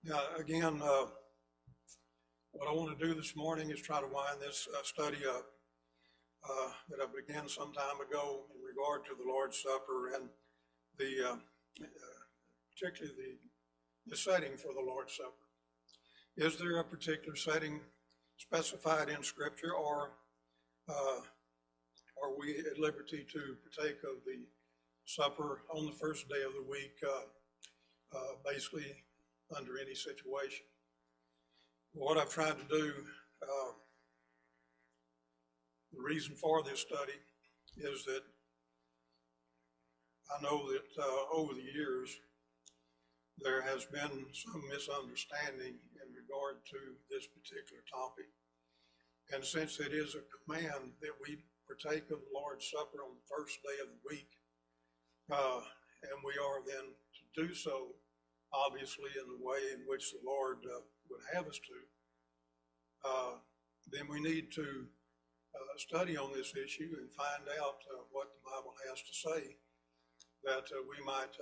Now, again, what I want to do this morning is try to wind this study up that I began some time ago in regard to the Lord's Supper and the particularly the setting for the Lord's Supper. Is there a particular setting specified in Scripture, or are we at liberty to partake of the supper on the first day of the week, basically under any situation? What I've tried to do, the reason for this study is that I know that over the years there has been some misunderstanding in regard to this particular topic. And since it is a command that we partake of the Lord's Supper on the first day of the week, and we are then to do so, obviously, in the way in which the Lord would have us to, then we need to study on this issue and find out what the Bible has to say, that we might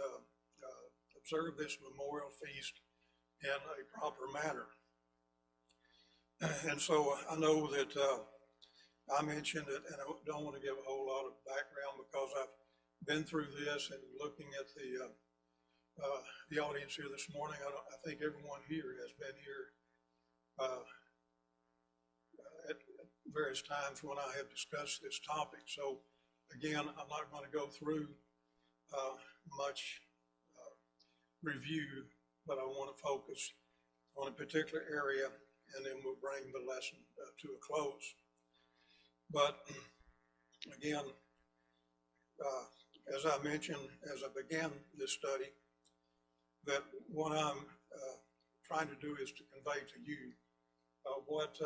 observe this memorial feast in a proper manner. And so I know that I mentioned it, and I don't want to give a whole lot of background because I've been through this and looking at the audience here this morning. I think everyone here has been here at various times when I have discussed this topic. So again, I'm not going to go through much review, but I want to focus on a particular area, and then we'll bring the lesson to a close. But again, as I mentioned, as I began this study, that what I'm trying to do is to convey to you what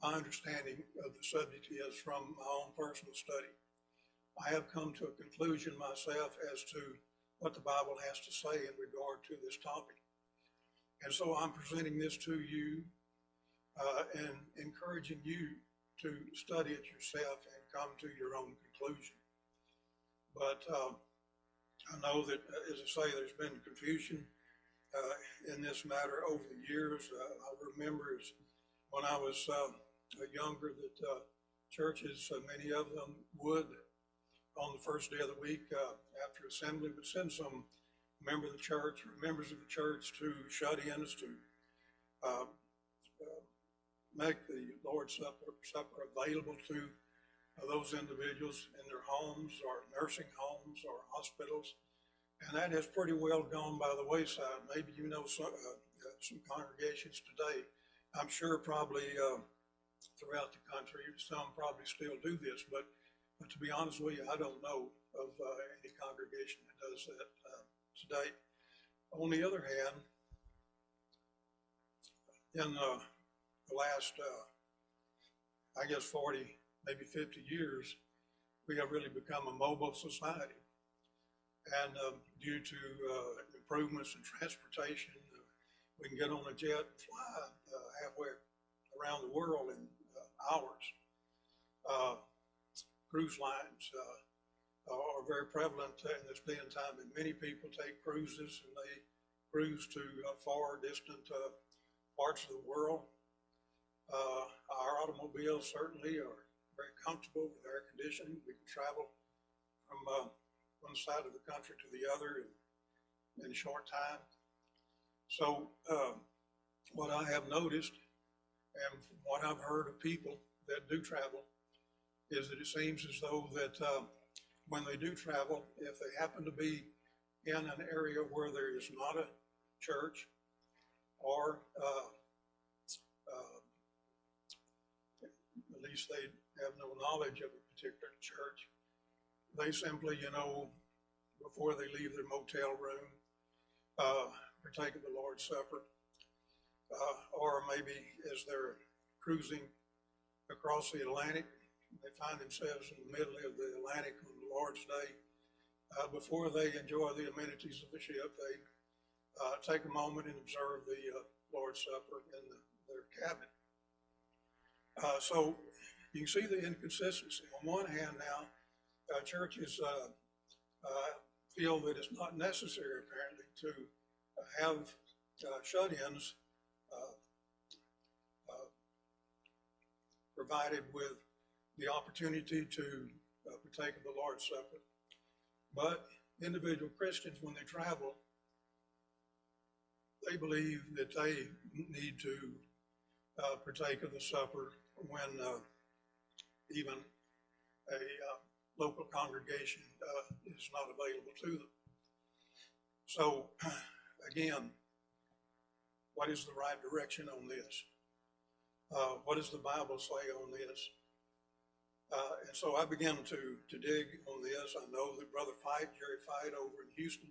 my understanding of the subject is from my own personal study. I have come to a conclusion myself as to what the Bible has to say in regard to this topic. And so I'm presenting this to you and encouraging you to study it yourself and come to your own conclusion. But I know that, as I say, there's been confusion in this matter over the years. I remember when I was younger that churches, many of them would, on the first day of the week after assembly, would send some member of the church or members of the church to shut-ins to make the Lord's Supper available to those individuals in their homes or nursing homes or hospitals. And that has pretty well gone by the wayside. Maybe you know some congregations today, I'm sure probably throughout the country, some probably still do this, but to be honest with you, I don't know of any congregation that does that today. On the other hand, in the last, I guess 40, maybe 50 years, we have really become a mobile society. And due to improvements in transportation, we can get on a jet and fly halfway around the world in hours. Cruise lines are very prevalent in this day and time, and many people take cruises, and they cruise to far distant parts of the world. Our automobiles certainly are very comfortable with air conditioning. We can travel from one side of the country to the other in a short time. So what I have noticed and what I've heard of people that do travel is that it seems as though that when they do travel, if they happen to be in an area where there is not a church, or at least they have no knowledge of a particular church, they simply, before they leave their motel room, partake of the Lord's Supper, or maybe as they're cruising across the Atlantic, they find themselves in the middle of the Atlantic on the Lord's Day. Before they enjoy the amenities of the ship, they take a moment and observe the Lord's Supper in their cabin. So you can see the inconsistency. On one hand now, churches feel that it's not necessary apparently to have shut-ins provided with the opportunity to partake of the Lord's Supper. But individual Christians, when they travel, they believe that they need to partake of the supper when even a local congregation is not available to them. So, again, what is the right direction on this? What does the Bible say on this? And so I began to dig on this. I know that Brother Jerry Fight over in Houston,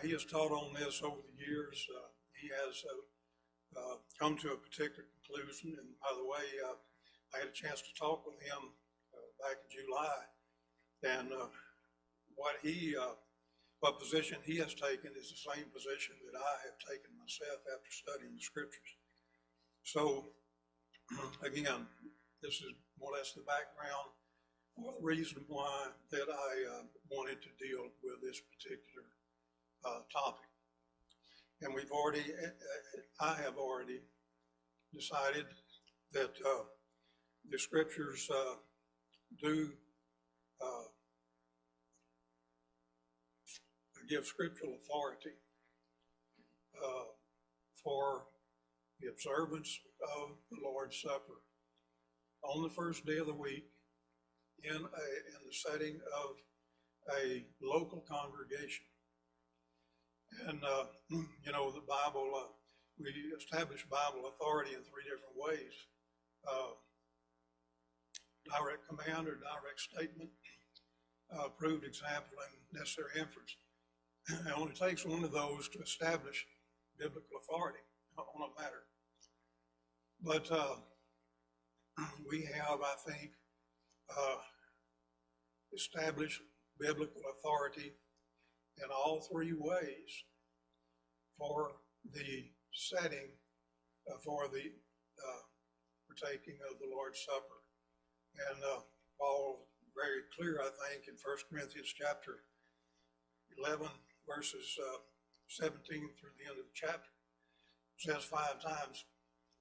he has taught on this over the years. He has come to a particular conclusion. And by the way, I had a chance to talk with him back in July. And what position he has taken is the same position that I have taken myself after studying the scriptures. So, again, this is more or less the background for the reason why that I wanted to deal with this particular topic. And I have already decided that the scriptures do give scriptural authority for the observance of the Lord's Supper on the first day of the week in the setting of a local congregation. And, the Bible, we establish Bible authority in three different ways. Direct command or direct statement, proved example, and necessary inference. It only takes one of those to establish biblical authority on a matter. But we have, I think, established biblical authority in all three ways for the setting, for the partaking of the Lord's Supper. And Paul, very clear, I think, in 1 Corinthians chapter 11, verses 17 through the end of the chapter, says 5 times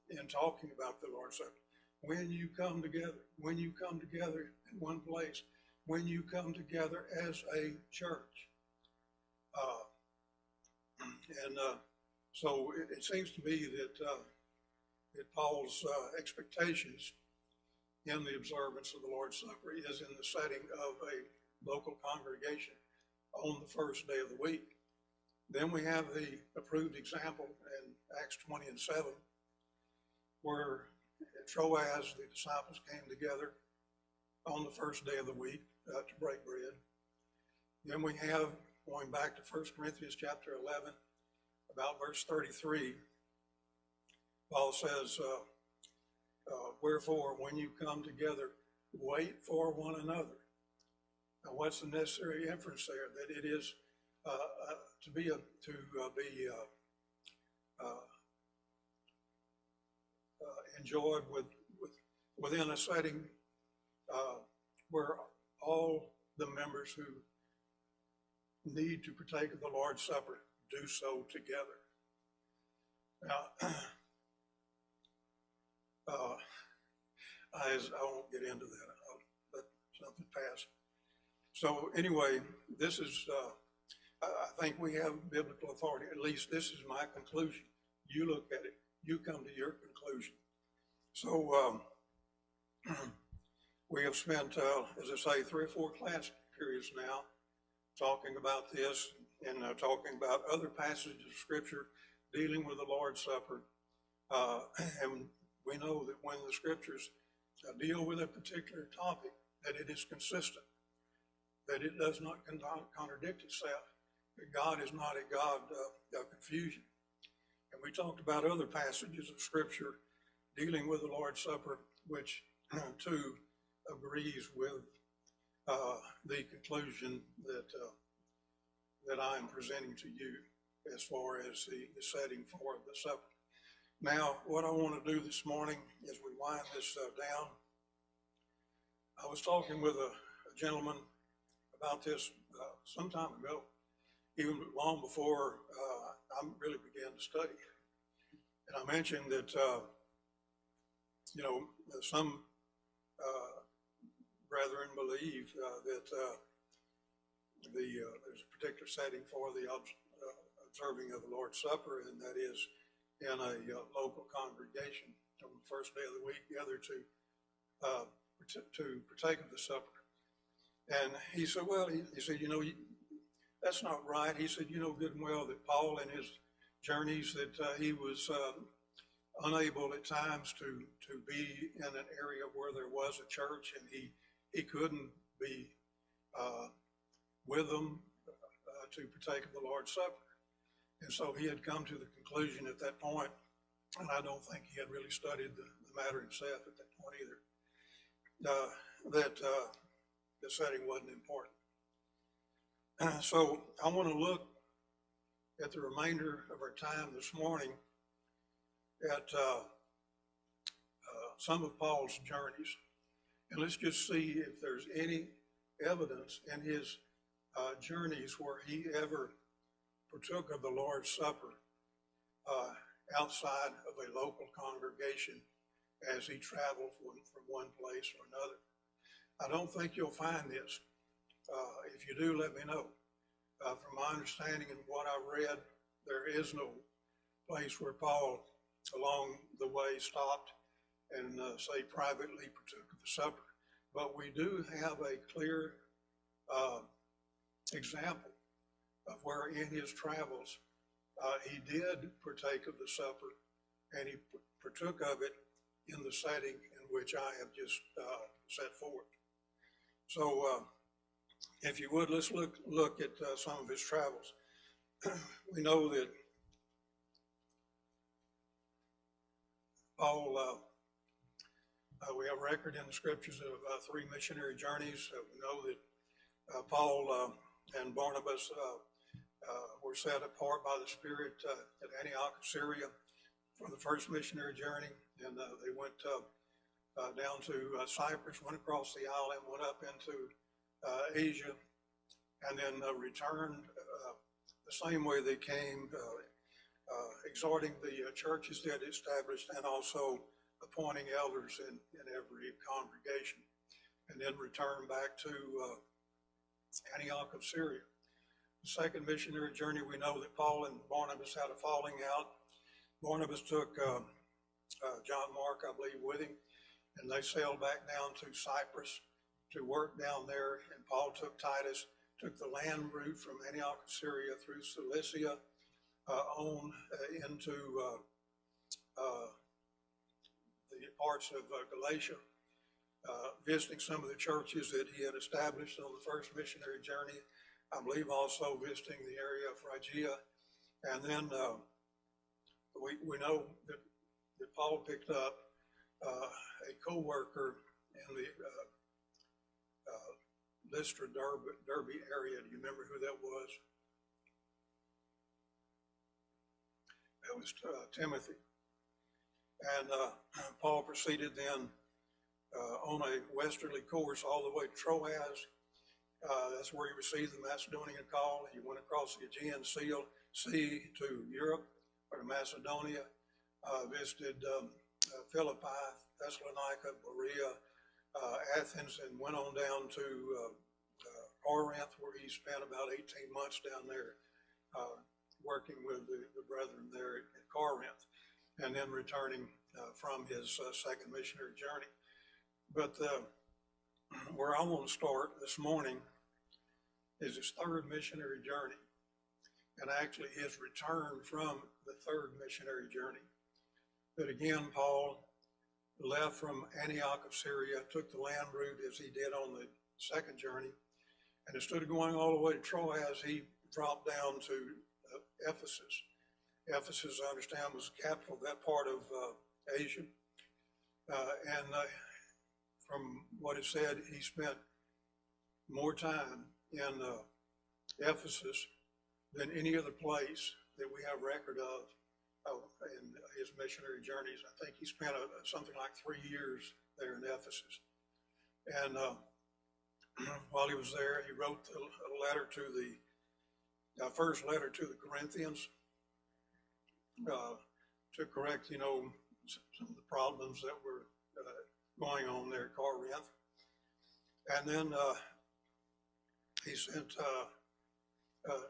in talking about the Lord's Supper, when you come together in one place, when you come together as a church. So it seems to me that Paul's expectations in the observance of the Lord's Supper is in the setting of a local congregation on the first day of the week. Then we have the approved example in Acts 20 and 7, where at Troas the disciples came together on the first day of the week to break bread. Then we have, going back to 1 Corinthians chapter 11, about verse 33, Paul says, wherefore, when you come together, wait for one another. Now, what's the necessary inference there? That it is to be enjoyed within a setting where all the members who need to partake of the Lord's Supper do so together. Now, I won't get into that. I'll let something pass. So anyway, this is, I think we have biblical authority. At least this is my conclusion. You look at it. You come to your conclusion. So we have spent, as I say, 3 or 4 class periods now talking about this and talking about other passages of Scripture dealing with the Lord's Supper. And we know that when the Scriptures deal with a particular topic, that it is consistent, that it does not contradict itself, that God is not a God of confusion. And we talked about other passages of Scripture dealing with the Lord's Supper, which too agrees with the conclusion that I am presenting to you as far as the setting for the supper. Now, what I want to do this morning as we wind this down, I was talking with a gentleman about this some time ago, even long before I really began to study. And I mentioned that, some brethren believe that there's a particular setting for the observing of the Lord's Supper, and that is in a local congregation on the first day of the week, gathered to partake of the supper. And he said, well, he said, that's not right. He said, good and well that Paul in his journeys that he was unable at times to be in an area where there was a church, and he couldn't be with them to partake of the Lord's Supper. And so he had come to the conclusion at that point, and I don't think he had really studied the matter himself at that point either, that the setting wasn't important. So I want to look at the remainder of our time this morning at some of Paul's journeys. And let's just see if there's any evidence in his journeys where he ever partook of the Lord's Supper outside of a local congregation as he traveled from one place or another. I don't think you'll find this. If you do, let me know. From my understanding and what I read, there is no place where Paul along the way stopped and say privately partook of the supper. But we do have a clear example of where in his travels he did partake of the supper, and he partook of it in the setting in which I have just set forth. So if you would, let's look at some of his travels. We know that Paul, we have record in the scriptures of 3 missionary journeys. We know that Paul and Barnabas were set apart by the Spirit at Antioch of Syria for the first missionary journey, and they went down to Cyprus, went across the island, went up into Asia, and then returned the same way they came, exhorting the churches they had established and also appointing elders in every congregation, and then returned back to Antioch of Syria. The second missionary journey, we know that Paul and Barnabas had a falling out. Barnabas took John Mark, I believe, with him, and they sailed back down to Cyprus to work down there, and Paul took Titus, took the land route from Antioch of Syria through Cilicia on into the parts of Galatia, visiting some of the churches that he had established on the first missionary journey. I believe also visiting the area of Phrygia. And then we know that Paul picked up a co-worker in the Lystra, Derby area. Do you remember who that was? That was Timothy. And Paul proceeded then on a westerly course all the way to Troas. That's where he received the Macedonian call. He went across the Aegean Sea to Europe, or to Macedonia, visited Philippi, Thessalonica, Berea, Athens, and went on down to Corinth, where he spent about 18 months down there working with the brethren there at Corinth, and then returning from his second missionary journey. But where I want to start this morning is his third missionary journey, and actually his return from the third missionary journey. But again, Paul left from Antioch of Syria, took the land route as he did on the second journey, and instead of going all the way to Troas, he dropped down to Ephesus. Ephesus, I understand, was the capital of that part of Asia. And from what is said, he spent more time in Ephesus than any other place that we have record of in his missionary journeys. I think he spent something like 3 years there in Ephesus. And while he was there, he wrote a letter to the first letter to the Corinthians to correct, some of the problems that were going on there at Corinth. And then he sent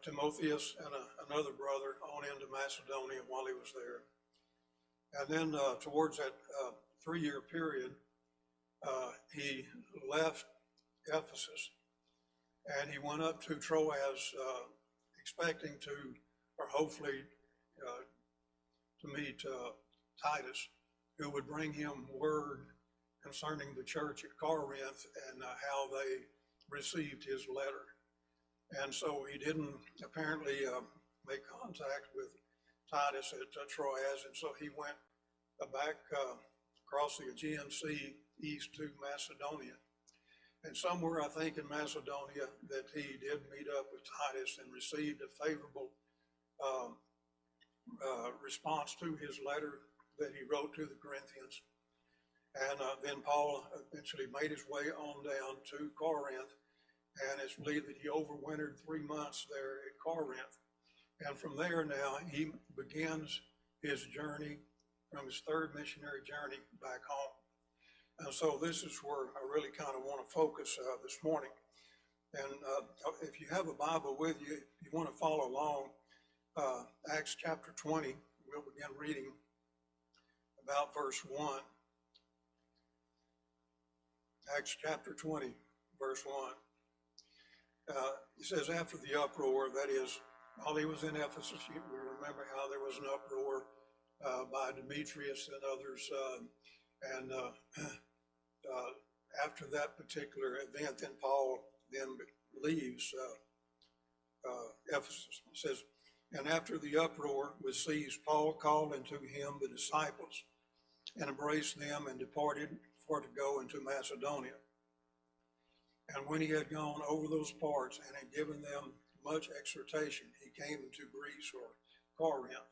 Timotheus and another brother on into Macedonia while he was there. And then towards that 3-year period, he left Ephesus and he went up to Troas, expecting to, or hopefully, to meet Titus, who would bring him word concerning the church at Corinth and how they received his letter. And so he didn't apparently make contact with Titus at Troas, and so he went back across the Aegean Sea east to Macedonia. And somewhere, I think, in Macedonia, that he did meet up with Titus and received a favorable response to his letter that he wrote to the Corinthians. And then Paul eventually made his way on down to Corinth, and it's believed that he overwintered 3 months there at Corinth. And from there now, he begins his journey from his third missionary journey back home. And so this is where I really kind of want to focus this morning. And if you have a Bible with you, if you want to follow along, Acts chapter 20, we'll begin reading about verse 1. Acts chapter 20, verse 1. It says, after the uproar, that is, while he was in Ephesus, we remember how there was an uproar by Demetrius and others. After that particular event, then Paul then leaves Ephesus. It says, and after the uproar was ceased, Paul called unto him the disciples and embraced them and departed for to go into Macedonia. And when he had gone over those parts and had given them much exhortation, he came into Greece or Corinth.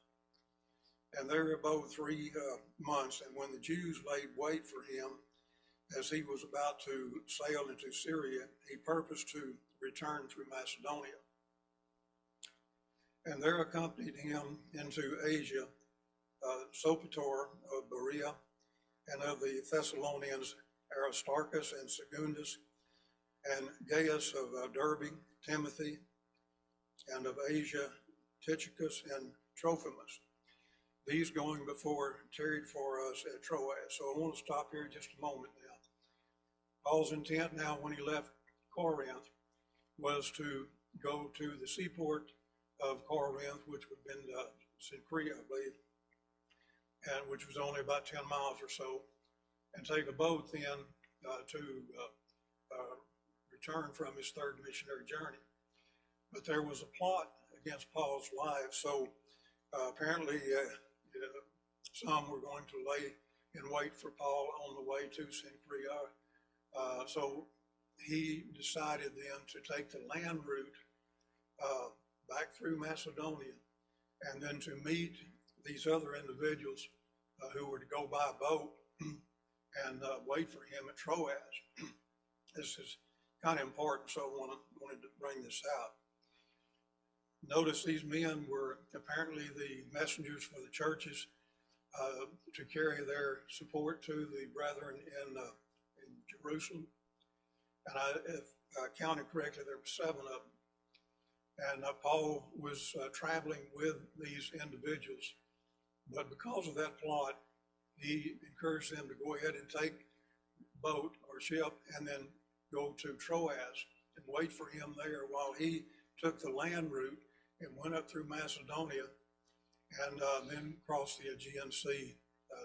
And there abode 3 months. And when the Jews laid wait for him, as he was about to sail into Syria, he purposed to return through Macedonia. And there accompanied him into Asia, Sopater of Berea, and of the Thessalonians, Aristarchus and Secundus, and Gaius of Derbe, Timothy, and of Asia, Tychicus and Trophimus. These going before tarried for us at Troas. So I want to stop here just a moment now. Paul's intent now when he left Corinth was to go to the seaport of Corinth, which would have been Greer, I believe, and which was only about 10 miles or so, and take a boat then to return from his third missionary journey. But there was a plot against Paul's life, so apparently some were going to lay in wait for Paul on the way to Greer. So he decided then to take the land route back through Macedonia and then to meet these other individuals who were to go by boat and wait for him at Troas. This is kind of important, so I wanted to bring this out. Notice these men were apparently the messengers for the churches to carry their support to the brethren in Jerusalem. And if I counted correctly, there were 7 of them. And Paul was traveling with these individuals. But because of that plot, he encouraged them to go ahead and take boat or ship and then go to Troas and wait for him there while he took the land route and went up through Macedonia and then crossed the Aegean Sea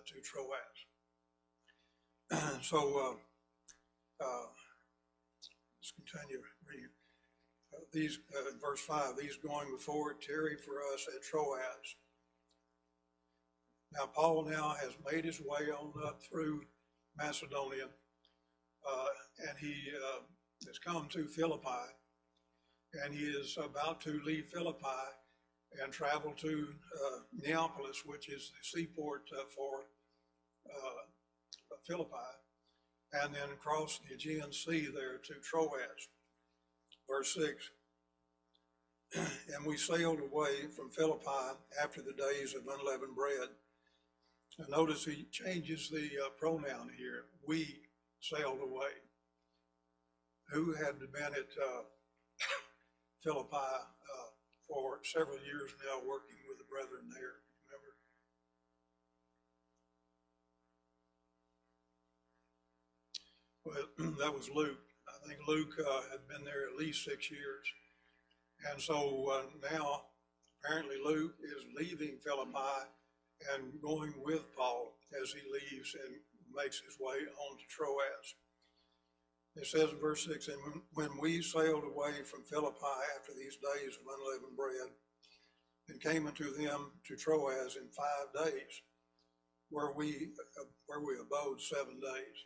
to Troas. So let's continue reading. These, verse 5, these going before tarry for us at Troas. Now Paul now has made his way on up through Macedonia, and he has come to Philippi, and he is about to leave Philippi and travel to Neapolis, which is the seaport for Philippi, and then cross the Aegean Sea there to Troas. Verse 6, And we sailed away from Philippi after the days of unleavened bread. And notice he changes the pronoun here. We sailed away. Who had been at Philippi for several years now, working with the brethren there? Remember? Well, that was Luke. I think Luke had been there at least 6 years. And so now, apparently Luke is leaving Philippi and going with Paul as he leaves and makes his way on to Troas. It says in verse 6, and when we sailed away from Philippi after these days of unleavened bread, and came unto them to Troas in 5 days, where we abode 7 days.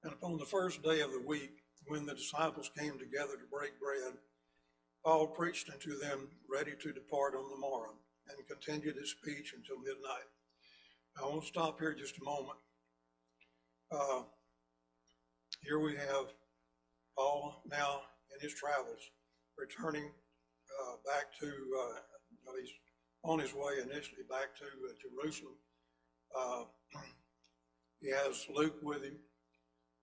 And upon the first day of the week, when the disciples came together to break bread, Paul preached unto them, ready to depart on the morrow, and continued his speech until midnight. I want to stop here just a moment. Here we have Paul now in his travels, returning back to, he's on his way initially back to Jerusalem. He has Luke with him.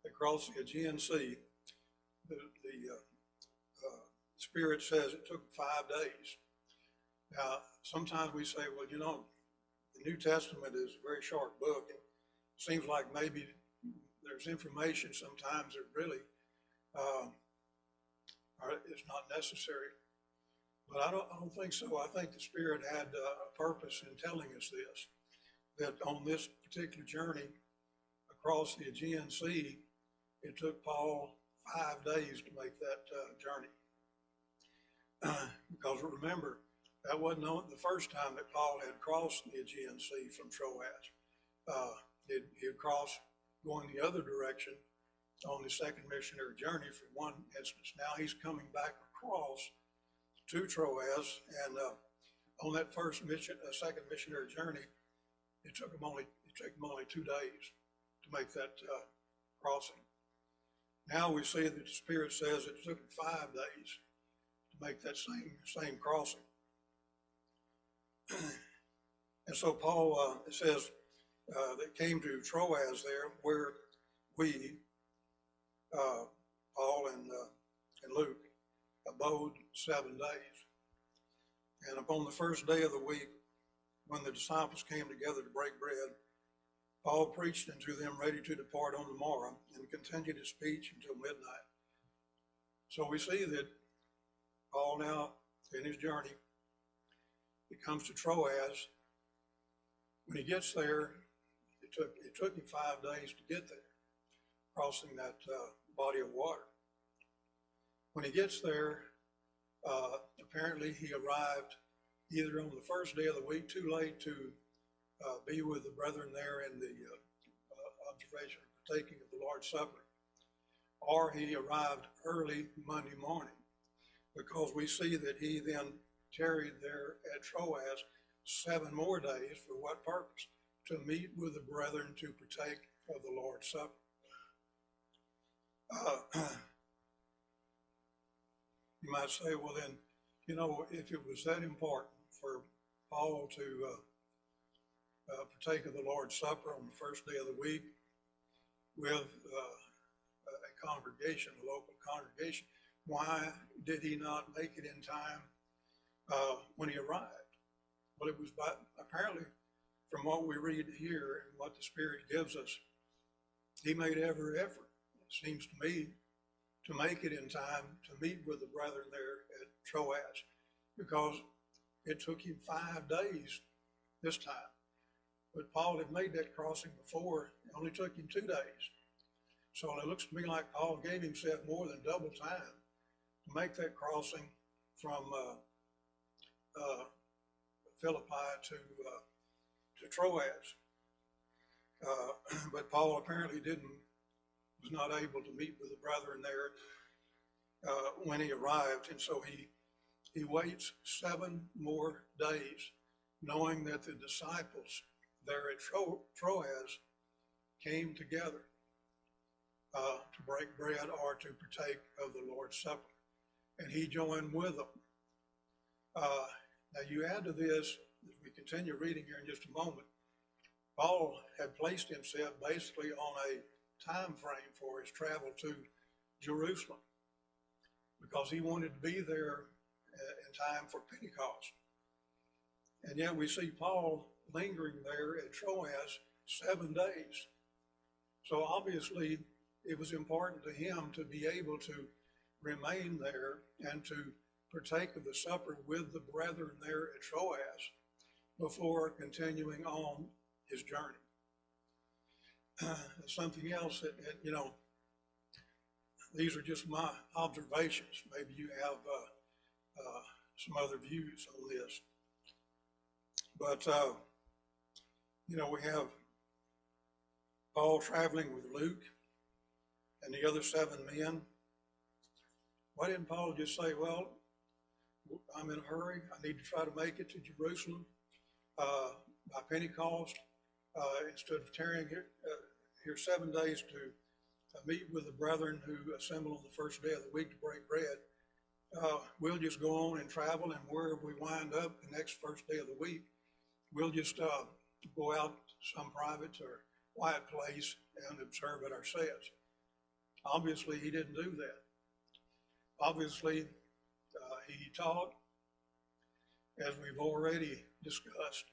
They cross the Aegean Sea. The Spirit says it took 5 days. Now, sometimes we say, well, the New Testament is a very short book. It seems like maybe there's information sometimes that really is not necessary. But I don't think so. I think the Spirit had a purpose in telling us this, that on this particular journey across the Aegean Sea, it took Paul 5 days to make that journey. Because remember, that wasn't the first time that Paul had crossed the Aegean Sea from Troas. He had crossed going the other direction on his second missionary journey for one instance. Now he's coming back across to Troas, and on that second missionary journey, it took him only 2 days to make that crossing. Now we see that the Spirit says it took him 5 days to make that same crossing. And so Paul, it says, they came to Troas there, where we, Paul and Luke, abode 7 days. And upon the first day of the week, when the disciples came together to break bread, Paul preached unto them, ready to depart on the morrow, and continued his speech until midnight. So we see that Paul now, in his journey, he comes to Troas. When he gets there, it took him 5 days to get there, crossing that body of water. When he gets there, apparently he arrived either on the first day of the week, too late to be with the brethren there in the observation of partaking of the Lord's Supper, or he arrived early Monday morning, because we see that he then tarried there at Troas 7 more days. For what purpose? To meet with the brethren to partake of the Lord's Supper. You might say, well then, if it was that important for Paul to partake of the Lord's Supper on the first day of the week with a congregation, a local congregation, why did he not make it in time when he arrived? Well, it was apparently, from what we read here and what the Spirit gives us, he made every effort, it seems to me, to make it in time to meet with the brethren there at Troas, because it took him 5 days this time. But Paul had made that crossing before. It only took him 2 days. So it looks to me like Paul gave himself more than double time to make that crossing from Philippi to Troas. But Paul apparently was not able to meet with the brethren there when he arrived, and so he waits 7 more days, knowing that the disciples there at Troas came together to break bread or to partake of the Lord's Supper. And he joined with them Now you add to this, as we continue reading here in just a moment, Paul had placed himself basically on a time frame for his travel to Jerusalem because he wanted to be there in time for Pentecost. And yet we see Paul lingering there at Troas 7 days. So obviously it was important to him to be able to remain there and to partake of the supper with the brethren there at Troas before continuing on his journey. Something else that, these are just my observations. Maybe you have some other views on this. But, we have Paul traveling with Luke and the other 7 men. Why didn't Paul just say, well, I'm in a hurry. I need to try to make it to Jerusalem by Pentecost instead of tarrying here 7 days to meet with the brethren who assemble on the first day of the week to break bread. We'll just go on and travel, and wherever we wind up the next first day of the week, we'll just go out to some private or quiet place and observe it ourselves. Obviously, he didn't do that. Obviously, he taught, as we've already discussed,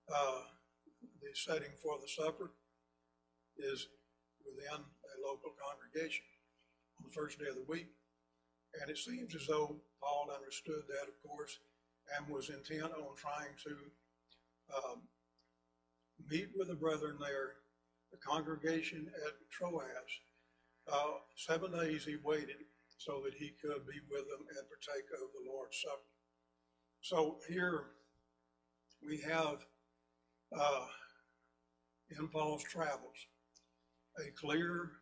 the setting for the supper is within a local congregation on the first day of the week. And it seems as though Paul understood that, of course, and was intent on trying to meet with the brethren there, the congregation at Troas. 7 days he waited so that he could be with them and partake of the Lord's Supper. So here we have, in Paul's travels, a clear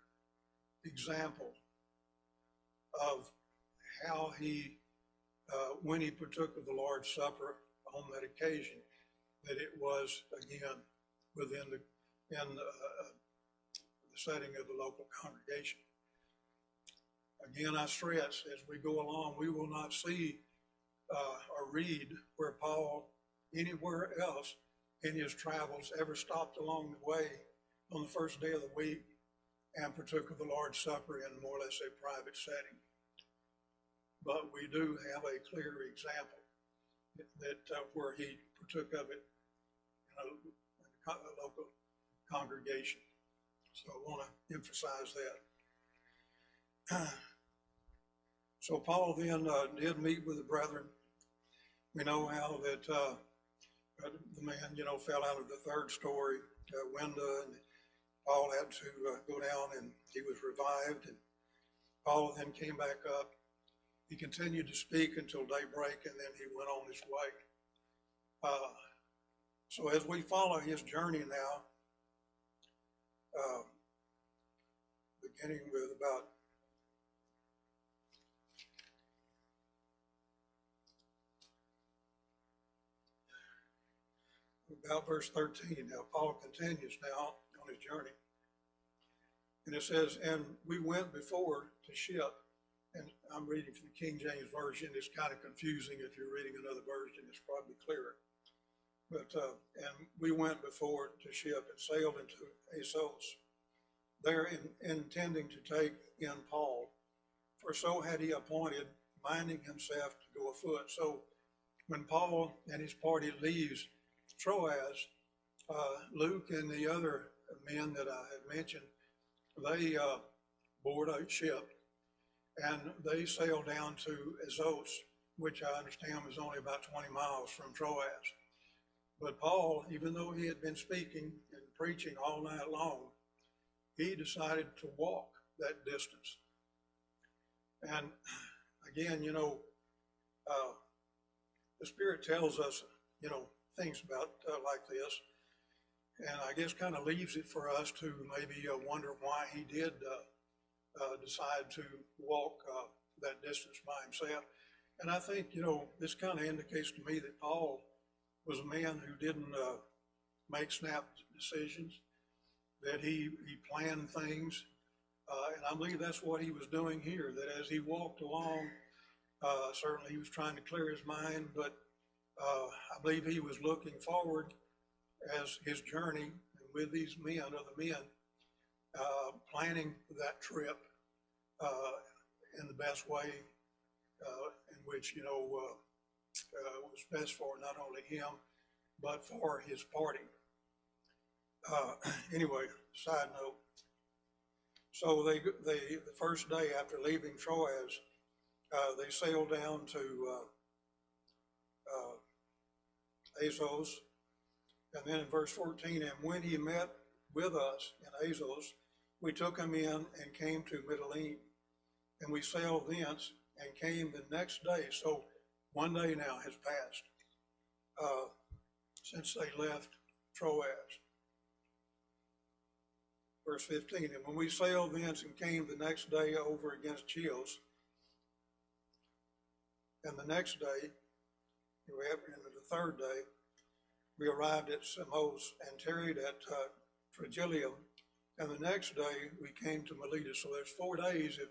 example of how he, when he partook of the Lord's Supper on that occasion, that it was, again, within the setting of the local congregation. Again, I stress, as we go along, we will not see or read where Paul, anywhere else in his travels, ever stopped along the way on the first day of the week and partook of the Lord's Supper in more or less a private setting. But we do have a clear example that where he partook of it in a local congregation. So I want to emphasize that. So Paul then did meet with the brethren. We know how that the man, fell out of the third story window, and Paul had to go down, and he was revived. And Paul then came back up. He continued to speak until daybreak, and then he went on his way. So as we follow his journey now, beginning with about verse 13. Now Paul continues now on his journey. And it says, and we went before to ship, and I'm reading from the King James Version. It's kind of confusing. If you're reading another version, it's probably clearer. But, and we went before to ship and sailed into Assos, there intending to take in Paul, for so had he appointed, minding himself to go afoot. So when Paul and his party leaves Troas, Luke and the other men that I had mentioned, they board a ship and they sail down to Assos, which I understand is only about 20 miles from Troas. But Paul, even though he had been speaking and preaching all night long, he decided to walk that distance. And again, the Spirit tells us, things about like this. And I guess kind of leaves it for us to maybe wonder why he did decide to walk that distance by himself. And I think, this kind of indicates to me that Paul was a man who didn't make snap decisions, that he planned things. And I believe that's what he was doing here, that as he walked along Certainly he was trying to clear his mind, but I believe he was looking forward as his journey and with these men, other men, planning that trip in the best way in which, was best for not only him, but for his party. Anyway, side note. So the first day after leaving Troas, they sailed down to Azos. And then in verse 14, and when he met with us in Azos, we took him in and came to Mytilene. And we sailed thence and came the next day. So one day now has passed since they left Troas. Verse 15, and when we sailed thence and came the next day over against Chios, and the next day, in the third day, we arrived at Samos and tarried at Trogyllium, and the next day we came to Miletus. So there's 4 days, if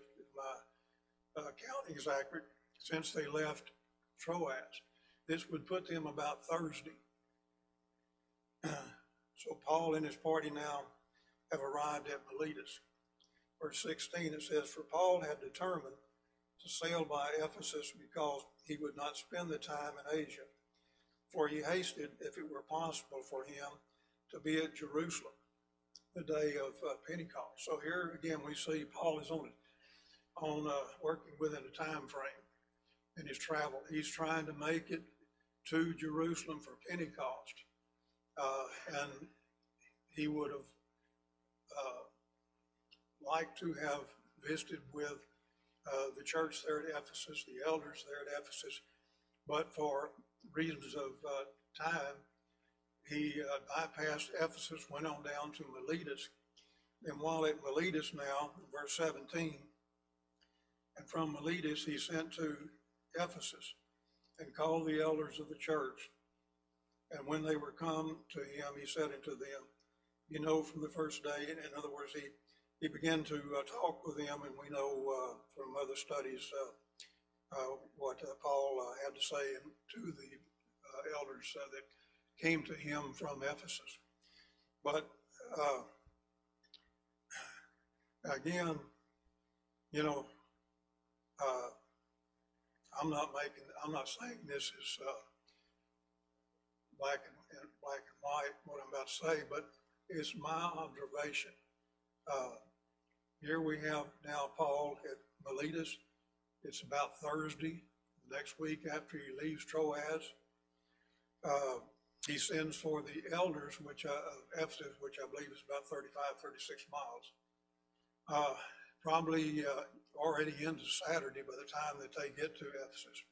my counting is accurate, since they left Troas. This would put them about Thursday. So Paul and his party now have arrived at Miletus. Verse 16, it says, for Paul had determined to sail by Ephesus because he would not spend the time in Asia, for he hasted, if it were possible for him, to be at Jerusalem the day of Pentecost. So here again we see Paul is on working within a time frame in his travel. He's trying to make it to Jerusalem for Pentecost, and he would have liked to have visited with the church there at Ephesus, the elders there at Ephesus, but for reasons of time, he bypassed Ephesus, went on down to Miletus, and while at Miletus now, verse 17, and from Miletus he sent to Ephesus and called the elders of the church, and when they were come to him, he said unto them, you know from the first day, in other words, he began to talk with them, and we know from other studies what Paul had to say to the elders that came to him from Ephesus. But again, I'm not saying this is black and white, what I'm about to say, but it's my observation. Here we have now Paul at Miletus. It's about Thursday, next week after he leaves Troas. He sends for the elders, of Ephesus, which I believe is about 35, 36 miles. Probably already into Saturday by the time that they get to Ephesus.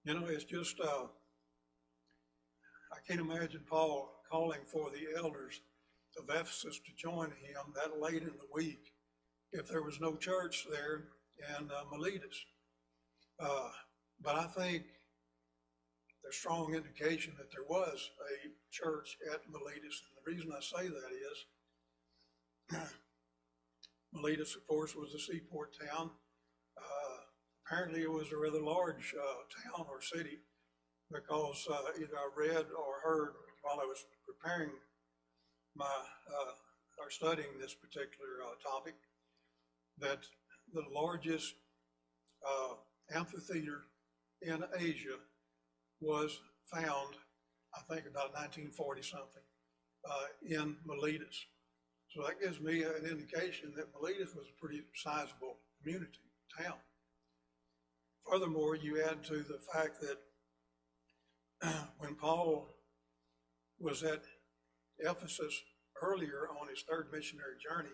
It's just, I can't imagine Paul calling for the elders of Ephesus to join him that late in the week if there was no church there in Miletus. But I think there's strong indication that there was a church at Miletus. And the reason I say that is Miletus, of course, was a seaport town. Apparently it was a rather large town or city because either I read or heard while I was preparing or studying this particular topic that the largest amphitheater in Asia was found, I think about 1940 something, in Miletus. So that gives me an indication that Miletus was a pretty sizable community, town. Furthermore, you add to the fact that when Paul was at Ephesus earlier on his third missionary journey,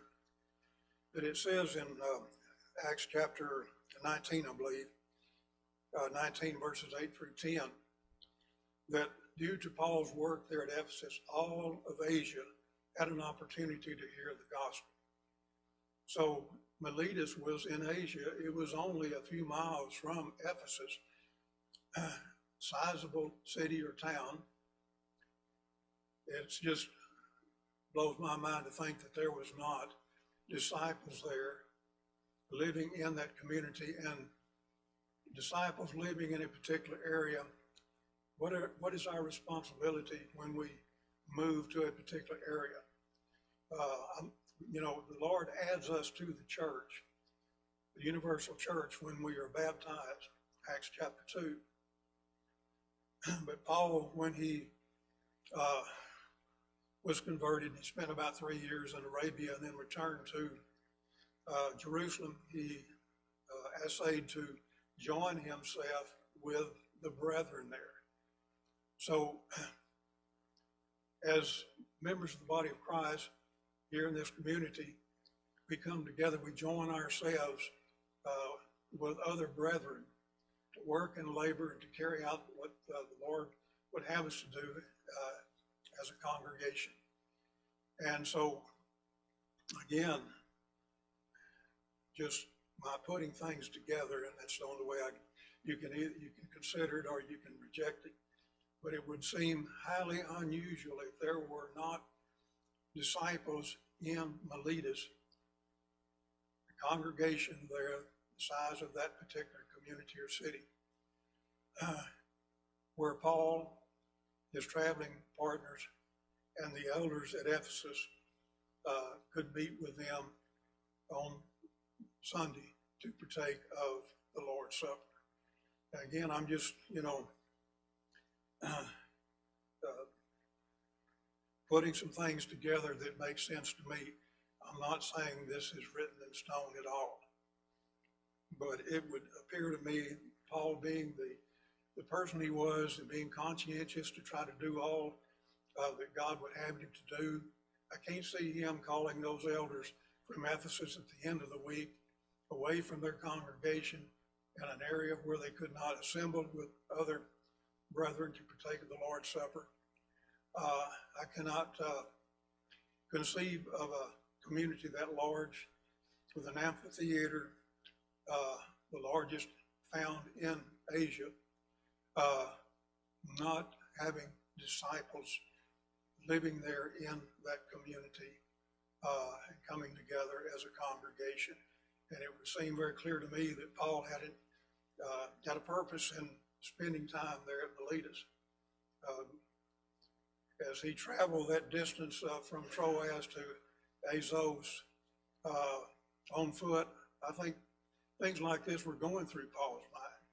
that it says in Acts chapter 19, I believe, 19 verses 8 through 10, that due to Paul's work there at Ephesus, all of Asia had an opportunity to hear the gospel. So Miletus was in Asia. It was only a few miles from Ephesus, sizable city or town. It just blows my mind to think that there was not disciples there living in that community and disciples living in a particular area, what is our responsibility when we move to a particular area? The Lord adds us to the church, the universal church, when we are baptized, Acts chapter 2. But Paul, when he was converted, he spent about 3 years in Arabia and then returned to Jerusalem. He essayed to join himself with the brethren there. So, as members of the body of Christ here in this community, we come together, we join ourselves with other brethren to work and labor and to carry out what the Lord would have us to do as a congregation. And so, again, just by putting things together, and that's the only way you can consider it or you can reject it. But it would seem highly unusual if there were not disciples in Miletus, the congregation there, the size of that particular community or city, where Paul, his traveling partners, and the elders at Ephesus could meet with them on Sunday to partake of the Lord's Supper. Again, I'm just, putting some things together that make sense to me. I'm not saying this is written in stone at all, but it would appear to me, Paul being the person he was, and being conscientious to try to do all that God would have him to do, I can't see him calling those elders from Ephesus at the end of the week away from their congregation in an area where they could not assemble with other brethren to partake of the Lord's Supper. I cannot conceive of a community that large with an amphitheater, the largest found in Asia, not having disciples living there in that community and coming together as a congregation. And it would seem very clear to me that Paul had a purpose in spending time there at Miletus. As he traveled that distance from Troas to Azos on foot, I think things like this were going through Paul's mind.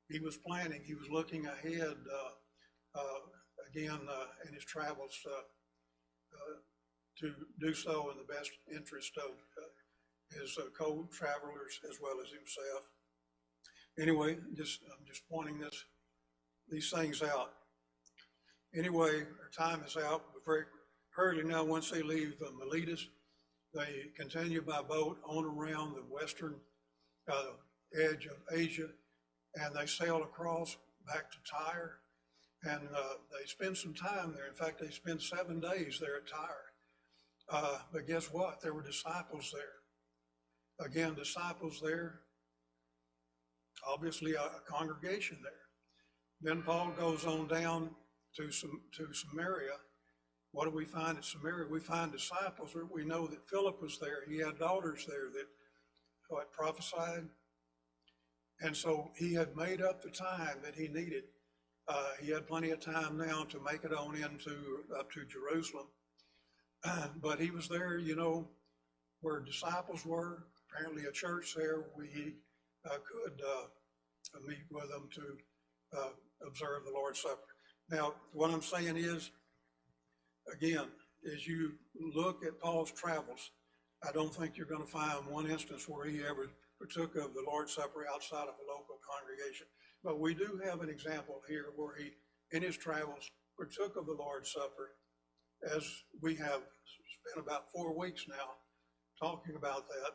He was planning, he was looking ahead again in his travels to do so in the best interest of his co-travelers as well as himself. Anyway, I'm just pointing these things out. Anyway, our time is out. But very hurriedly now, once they leave Miletus, they continue by boat on around the western edge of Asia, and they sail across back to Tyre, and they spend some time there. In fact, they spend 7 days there at Tyre. But guess what? There were disciples there. Again, disciples there, obviously a congregation there. Then Paul goes on down to Samaria. What do we find at Samaria? We find disciples. We know that Philip was there. He had daughters there that prophesied. And so he had made up the time that he needed. He had plenty of time now to make it on up to Jerusalem. But he was there, where disciples were, apparently a church there. We could meet with them to observe the Lord's Supper. Now, what I'm saying is, again, as you look at Paul's travels, I don't think you're going to find one instance where he ever partook of the Lord's Supper outside of a local congregation. But we do have an example here where he, in his travels, partook of the Lord's Supper, as we have spent about 4 weeks now talking about that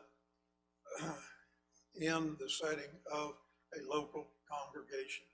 in the setting of a local congregation.